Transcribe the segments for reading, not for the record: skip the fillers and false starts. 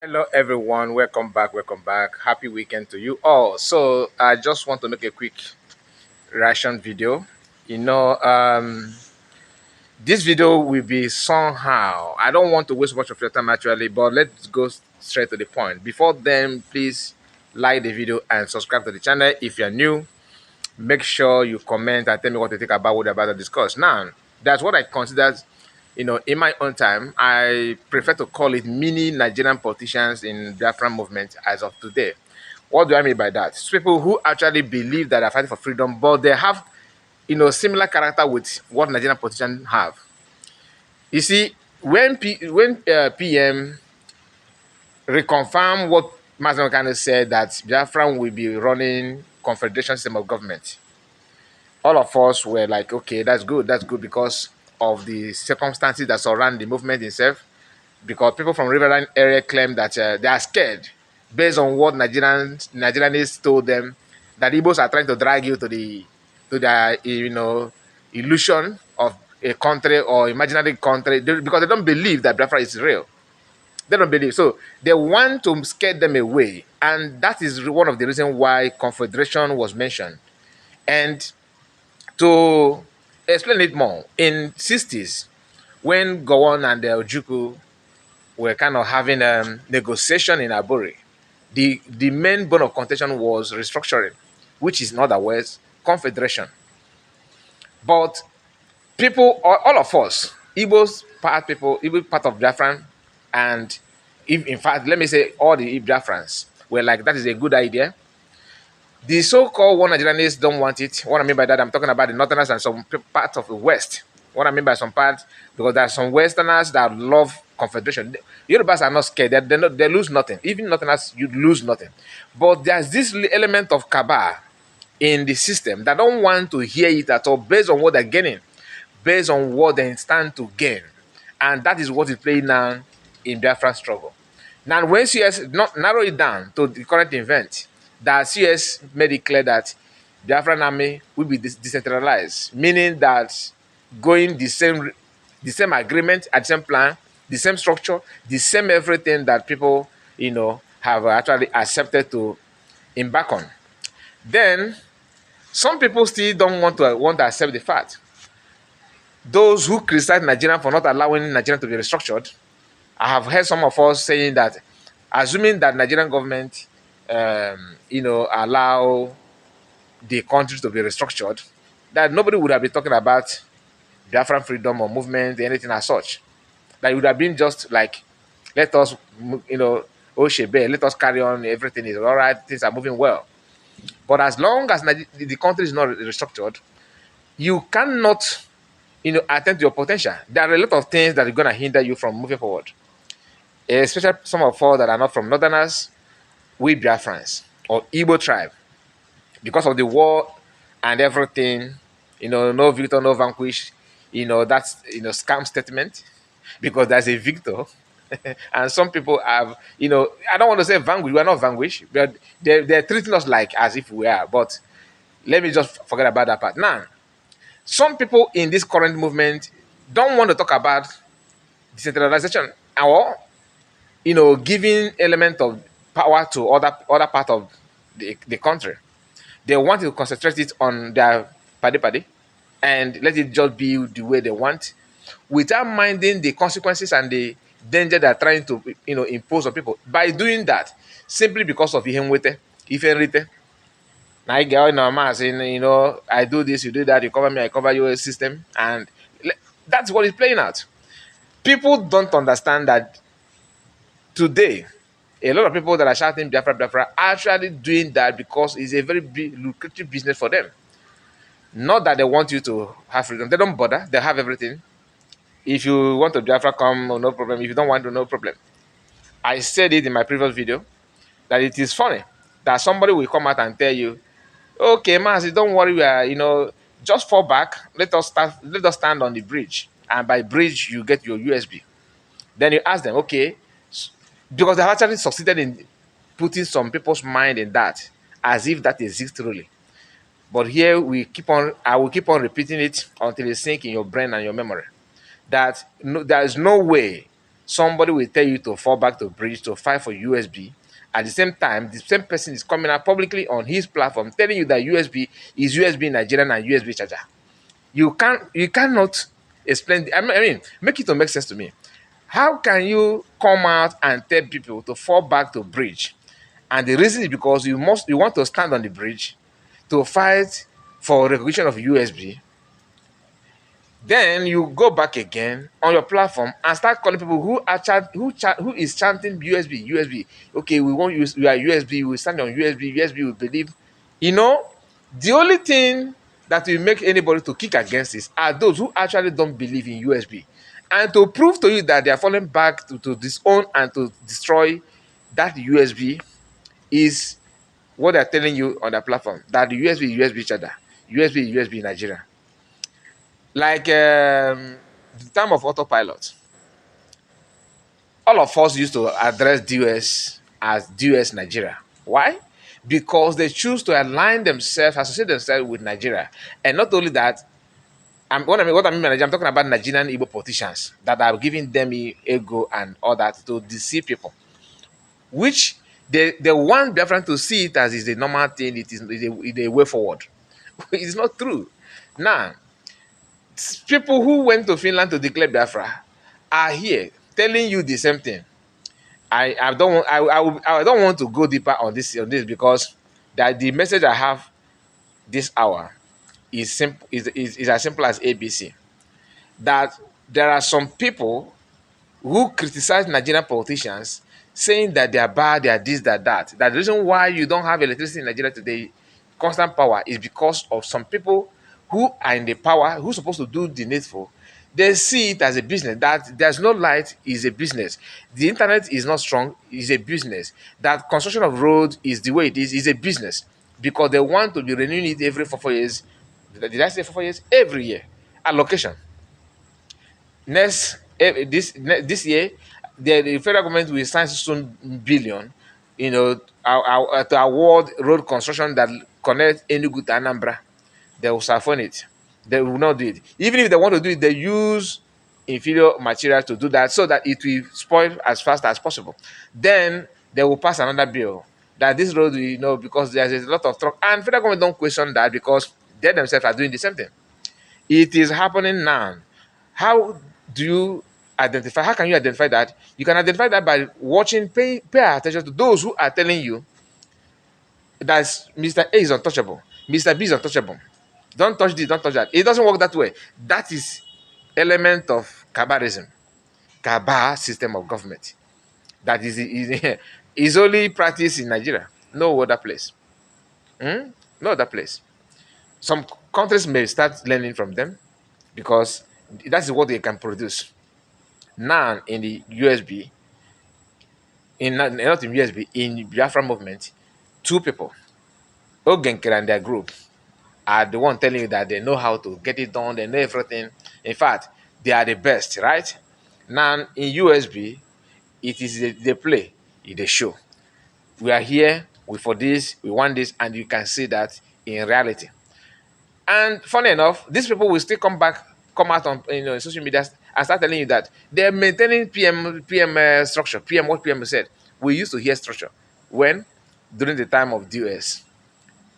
Hello, everyone. Welcome back. Welcome back. Happy weekend to you all. So, I just want to make a quick reaction video. You know, this video will be somehow. I don't want to waste much of your time actually, but let's go straight to the point. Before then, please like the video and subscribe to the channel if you're new. Make sure you comment and tell me what you think about what we're about to discuss. Now, that's what I consider, in my own time, I prefer to call it mini Nigerian politicians in Biafra movement as of today. What do I mean by that? It's people who actually believe that they're fighting for freedom, but they have, similar character with what Nigerian politicians have. You see, when PM reconfirm what Mazen Kano said that Biafra will be running confederation system of government, all of us were like, okay, that's good because of the circumstances that surround the movement itself. Because people from Riverine area claim that they are scared based on what Nigerians told them that Igbos are trying to drag you to the illusion of a country or imaginary country because they don't believe that Biafra is real. They don't believe. So they want to scare them away. And that is one of the reasons why Confederation was mentioned. And to explain it more, in 60s, when Gowon and Ojukwu were kind of having a negotiation in Aburi, the main bone of contention was restructuring, which is in other words, confederation. But people, all of us, Igbo part of Biafran, and if, in fact, let me say all the Biafrans were like, that is a good idea. The so-called one Nigerians don't want it. What I mean by that, I'm talking about the Northerners and some parts of the West. What I mean by some parts, because there are some Westerners that love confederation. The Yorubas are not scared. They lose nothing. Even Northerners, you lose nothing. But there's this element of cabal in the system that don't want to hear it at all based on what they're gaining, based on what they stand to gain. And that is what is playing now in Biafra struggle. Now, when CS not narrow it down to the current event, that CS made it clear that Biafran army will be decentralized, meaning that going the same agreement, at the same plan, the same structure, the same everything that people, have actually accepted to embark on. Then some people still don't want to accept the fact. Those who criticize Nigeria for not allowing Nigeria to be restructured, I have heard some of us saying that, assuming that Nigerian government, allow the country to be restructured, that nobody would have been talking about Biafran freedom or movement, anything as such. That it would have been just like, let us, Oshebe, let us carry on, everything is all right, things are moving well. But as long as the country is not restructured, you cannot, attend to your potential. There are a lot of things that are going to hinder you from moving forward. Especially some of us that are not from Northerners, we Biafrans or Igbo tribe, because of the war and everything, no victor, no vanquish, that's, scam statement, because there's a victor. And some people have, I don't want to say vanquish, we're not vanquished, but they're treating us like as if we are. But let me just forget about that part. Now, some people in this current movement don't want to talk about decentralization or, giving element of power to other part of the country. They want to concentrate it on their party and let it just be the way they want, without minding the consequences and the danger they're trying to, impose on people. By doing that, simply because of if rite. Now I get on my saying, I do this, you do that, you cover me, I cover your system, and that's what is playing out. People don't understand that today, a lot of people that are shouting Biafra, Biafra are actually doing that because it's a very big, lucrative business for them. Not that they want you to have freedom. They don't bother. They have everything. If you want to Biafra, come, no problem. If you don't want to, no problem. I said it in my previous video that it is funny that somebody will come out and tell you, okay, Mazi, don't worry, we are, just fall back. Let us stand on the bridge. And by bridge, you get your USB. Then you ask them, okay, because they have actually succeeded in putting some people's mind in that, as if that exists truly. But here I will keep on repeating it until it sinks in your brain and your memory. That there is no way somebody will tell you to fall back to bridge to fight for USB. At the same time, the same person is coming out publicly on his platform telling you that USB is USB Nigerian and USB charger. You cannot explain. I mean, make it to make sense to me. How can you come out and tell people to fall back to bridge? And the reason is because you want to stand on the bridge to fight for recognition of USB. Then you go back again on your platform and start calling people who is chanting USB, USB. Okay, we want you are USB, we stand on USB, USB, we believe. You know, the only thing that will make anybody to kick against this are those who actually don't believe in USB. And to prove to you that they are falling back to disown and to destroy that USB is what they're telling you on the platform. That the USB, USB charger, USB, USB Nigeria. Like the time of autopilot, all of us used to address DOS as DOS Nigeria. Why? Because they choose to align themselves, associate themselves with Nigeria. And not only that, what I mean by Nigeria, I'm talking about Nigerian Igbo politicians that are giving them ego and all that to deceive people, which they want Biafran to see it as is a normal thing, it is a way forward. It's not true. Now, people who went to Finland to declare Biafra are here telling you the same thing. I don't want to go deeper on this because that the message I have this hour is simple is as simple as ABC. That there are some people who criticize Nigerian politicians, saying that they are bad, they are this, that, that. That the reason why you don't have electricity in Nigeria today, constant power, is because of some people who are in the power, who are supposed to do the needful. They see it as a business. That there's no light is a business. The internet is not strong is a business. That construction of roads is the way it is a business because they want to be renewing it every 4 years. Did I say 4 years? Every year. Allocation this year, the federal government will sign soon billion, to award road construction that connect Enugu to Anambra. They will siphon it. They will not do it. Even if they want to do it, they use inferior material to do that so that it will spoil as fast as possible. Then they will pass another bill that this road, because there's a lot of truck. And federal government don't question that because they themselves are doing the same thing. It is happening now. How do you identify? How can you identify that? You can identify that by watching, pay attention to those who are telling you that Mr. A is untouchable, Mr. B is untouchable. Don't touch this, don't touch that. It doesn't work that way. That is element of Kabbalism, Kabba system of government. That is only practiced in Nigeria. No other place. No other place. Some countries may start learning from them because that's what they can produce. Now in the USB, not in USB, in Biafra movement, two people, Ogenkere and their group, are the one telling you that they know how to get it done, they know everything. In fact, they are the best, right? Now in USB, it is the play, it's a show. We are here, we for this, we want this, and you can see that in reality. And funny enough, these people will still come out on social media and start telling you that they're maintaining PM structure. PM, what PM said. We used to hear structure when during the time of DOS.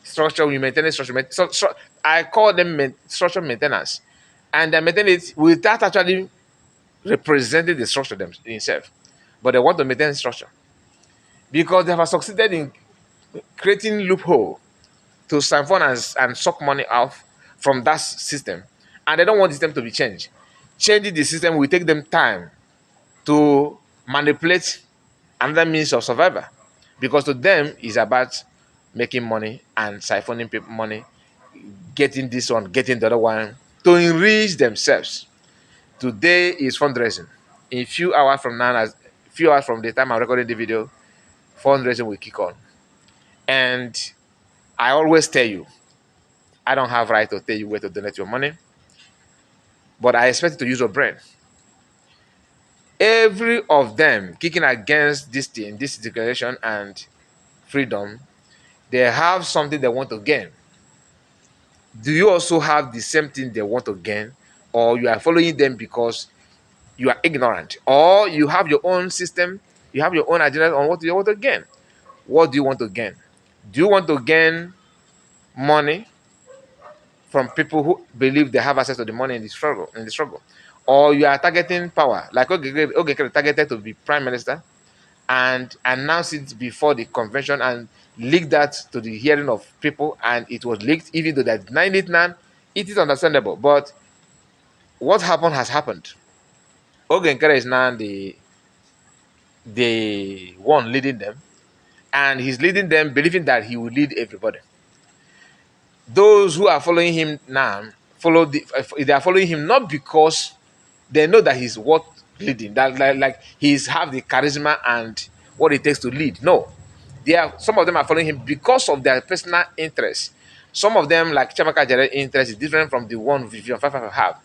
Structure, we maintain structure. So I call them structure maintenance, and they maintain it without actually representing the structure themselves. But they want to maintain structure because they have succeeded in creating loophole to siphon and suck money off from that system. And they don't want the system to be changed. Changing the system will take them time to manipulate another means of survival. Because to them, it's about making money and siphoning people money, getting this one, getting the other one, to enrich themselves. Today is fundraising. In a few hours from now, few hours from the time I'm recording the video, fundraising will kick on. And I always tell you, I don't have right to tell you where to donate your money, but I expect you to use your brain. Every of them kicking against this thing, this declaration and freedom, they have something they want to gain. Do you also have the same thing they want to gain, or you are following them because you are ignorant, or you have your own system, you have your own agenda on what you want to gain. What do you want to gain? Do you want to gain money from people who believe they have access to the money in the struggle, or you are targeting power, like Ogekere targeted to be prime minister and announce it before the convention and leak that to the hearing of people, and it was leaked, even though they're denying it now. It is understandable, but what happened has happened. Ogenkere is now the one leading them, and he's leading them believing that he will lead everybody. Those who are following him now they are following him not because they know that he's worth leading, that like he's have the charisma and what it takes to lead. No, they are, some of them are following him because of their personal interest. Some of them, like Chamaka Jere, interest is different from the one Vision 55 have.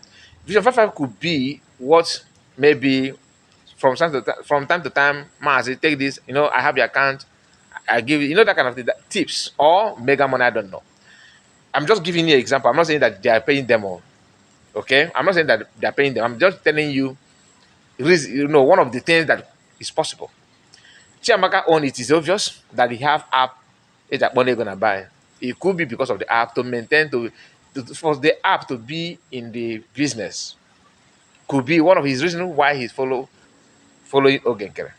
Vision 55 could be what, maybe from time to time, Mars, take this, I have your account, I give you, that kind of thing, tips or mega money, I don't know. I'm just giving you an example. I'm not saying that they are paying them all. Okay, I'm not saying that they are paying them. I'm just telling you, one of the things that is possible. Chiamaka own it is obvious that he have app is that money gonna buy. It could be because of the app to maintain for the app to be in the business. Could be one of his reasons why he's following Ogenkere.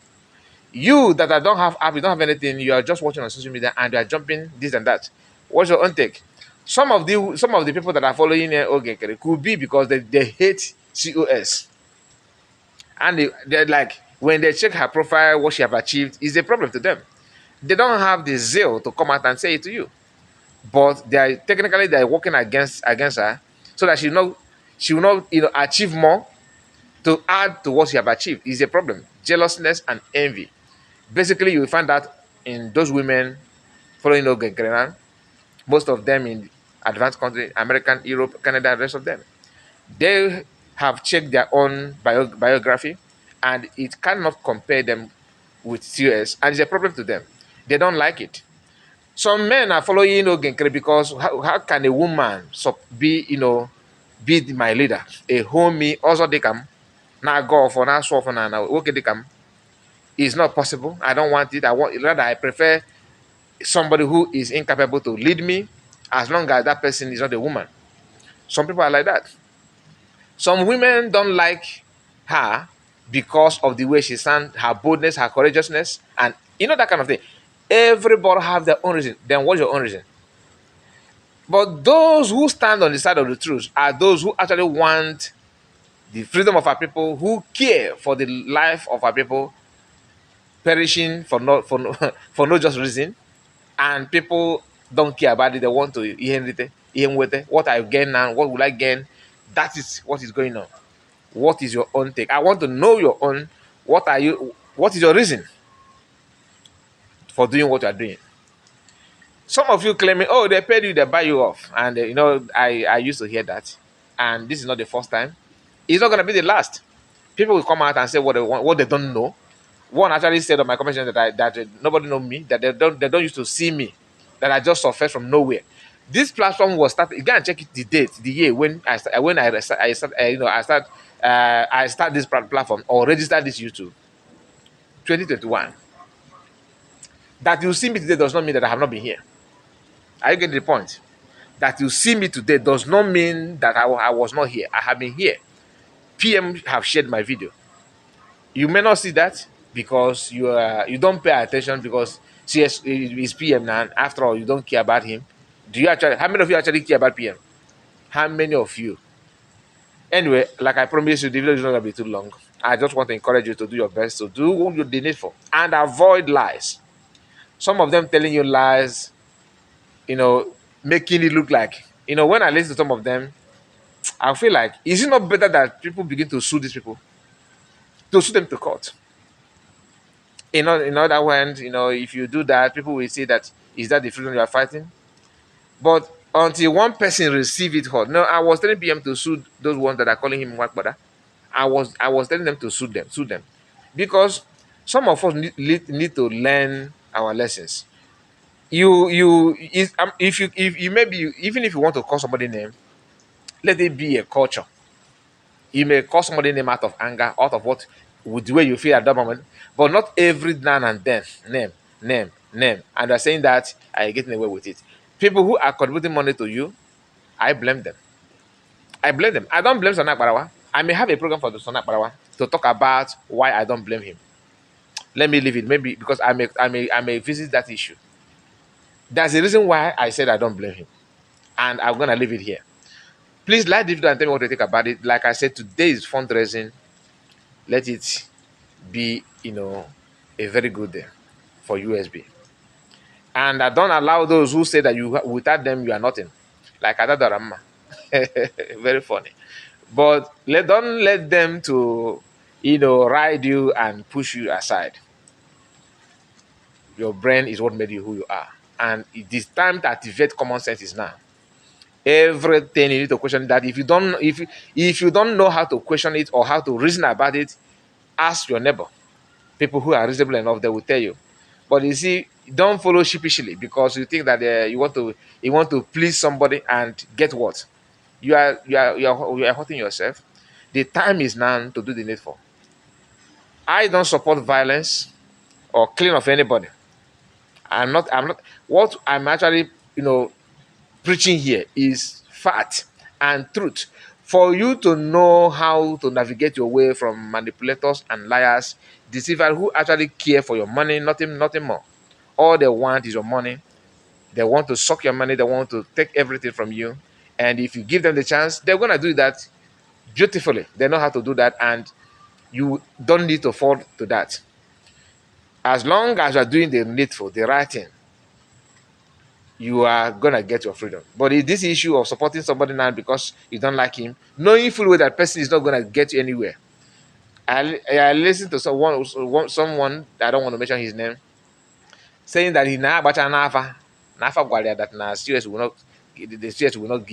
You that I don't have app, you don't have anything, you are just watching on social media and you are jumping this and that. What's your own take? Some of the people that are following Ogenkere could be because they hate COS. And they're like, when they check her profile, what she have achieved is a problem to them. They don't have the zeal to come out and say it to you. But they're working against her so that she will not achieve more to add to what she have achieved. Is a problem. Jealousness and envy. Basically, you will find that in those women following Ogenkere, most of them in advanced countries, American, Europe, Canada, and the rest of them. They have checked their own biography, and it cannot compare them with COS, and it's a problem to them. They don't like it. Some men are following Ogenkere because how can a woman be my leader? A homie also they come now go for now so for now okay they come. It's not possible. I don't want it. I prefer somebody who is incapable to lead me, as long as that person is not a woman. Some people are like that. Some women don't like her because of the way she stands, her boldness, her courageousness, and that kind of thing. Everybody have their own reason. Then what's your own reason? But those who stand on the side of the truth are those who actually want the freedom of our people, who care for the life of our people perishing for no for no just reason, and people don't care about it. They want to what I gain now, what will I gain? That is what is going on. What is your own take? I want to know your own. What is your reason for doing what you are doing? Some of you claiming, oh, they paid you, they buy you off. And, I used to hear that. And this is not the first time. It's not going to be the last. People will come out and say what they want, what they don't know. One actually said on my comment that nobody know me, that they don't used to see me, that I just surfaced from nowhere. This platform was started. You can check it, the date, the year when I start this platform or register this YouTube, 2021. That you see me today does not mean that I have not been here. Are you getting the point? That you see me today does not mean that I was not here. I have been here. PM have shared my video. You may not see that because you don't pay attention because CS is PM now. And after all, you don't care about him. Do you actually? How many of you actually care about PM? How many of you? Anyway, like I promised you, the video is not gonna be too long. I just want to encourage you to do your best to do what you need for and avoid lies. Some of them telling you lies, making it look like, when I listen to some of them, I feel like, is it not better that people begin to sue these people, to sue them to court? In other words, if you do that, people will say that, is that the freedom you are fighting? But until one person receive it hard. No, I was telling PM to sue those ones that are calling him Wakbada. I was telling them to sue them, because some of us need to learn our lessons. If you maybe even if you want to call somebody name, let it be a culture. You may call somebody name out of anger, out of what with the way you feel at that moment, but not every now and then name. And they're saying that are getting away with it. People who are contributing money to you, I blame them. I blame them. I don't blame Sonak Barawa. I may have a program for the Sonak Barawa to talk about why I don't blame him. Let me leave it. Maybe because I may visit that issue. That's the reason why I said I don't blame him. And I'm gonna leave it here. Please like the video and tell me what you think about it. Like I said, today is fundraising. Let it be, a very good day for USB. And I don't allow those who say that you without them you are nothing. Like Adadarama. Very funny. But don't let them to, ride you and push you aside. Your brain is what made you who you are. And it is time to activate common sense is now. Everything you need to question that. If you don't know how to question it or how to reason about it, ask your neighbor. People who are reasonable enough, they will tell you. But you see, don't follow sheepishly because you think that you want to please somebody and get what you are hurting yourself. The time is now to do the needful. I don't support violence or killing of anybody. I'm not. What I'm actually, preaching here is fact and truth. For you to know how to navigate your way from manipulators and liars, deceivers who actually care for your money, nothing more. All they want is your money. They want to suck your money. They want to take everything from you. And if you give them the chance, they're gonna do that beautifully. They know how to do that, and you don't need to fall to that. As long as you're doing the needful, the right thing, you are gonna get your freedom. But if this issue of supporting somebody now because you don't like him, knowing full well that person is not gonna get you anywhere. I listened to someone I don't want to mention his name, saying that he now but nafa gwalia that na CS will not the CS will not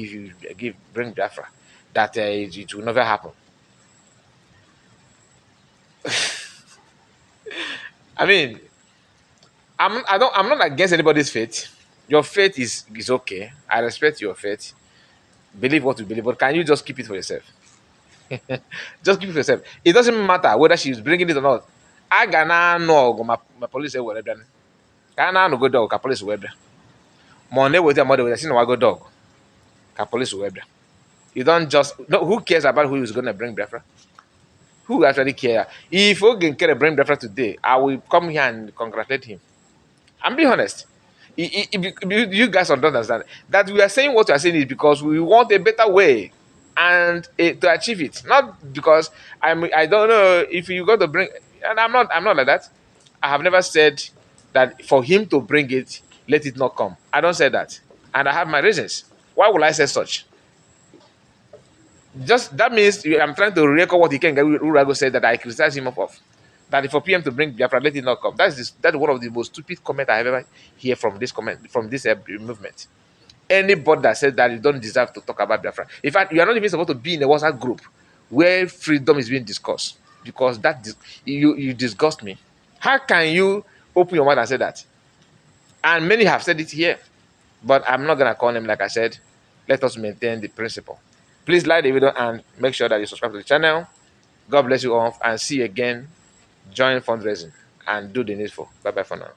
bring Biafra, that it will never happen. I mean, I'm not against anybody's faith. Your faith is okay. I respect your faith. Believe what you believe, but can you just keep it for yourself? Just keep it for yourself. It doesn't matter whether she's bringing it or not. I gana no go my police say whatever. Gana no go dog ka police whatever. Money with your mother with a go dog ka police whatever. You don't just no. Who cares about who is going to bring Biafra? Who actually care? If Ogen can bring Biafra today, I will come here and congratulate him. I'm being honest. You guys don't understand that we are saying what we are saying is because we want a better way and to achieve it, not because I don't know if you got to bring. And I'm not like that. I have never said that for him to bring it, let it not come. I don't say that, and I have my reasons. Why would I say such? Just that means I'm trying to record what he can get. Urago said that I criticize him of. That for PM to bring Biafra, let it not come. That's one of the most stupid comments I have ever hear from this movement. Anybody that says that you don't deserve to talk about Biafra. In fact, you are not even supposed to be in a WhatsApp group where freedom is being discussed because you disgust me. How can you open your mouth and say that? And many have said it here, but I'm not gonna call them. Like I said, let us maintain the principle. Please like the video and make sure that you subscribe to the channel. God bless you all and see you again. Join fundraising and do the needful. Bye bye for now.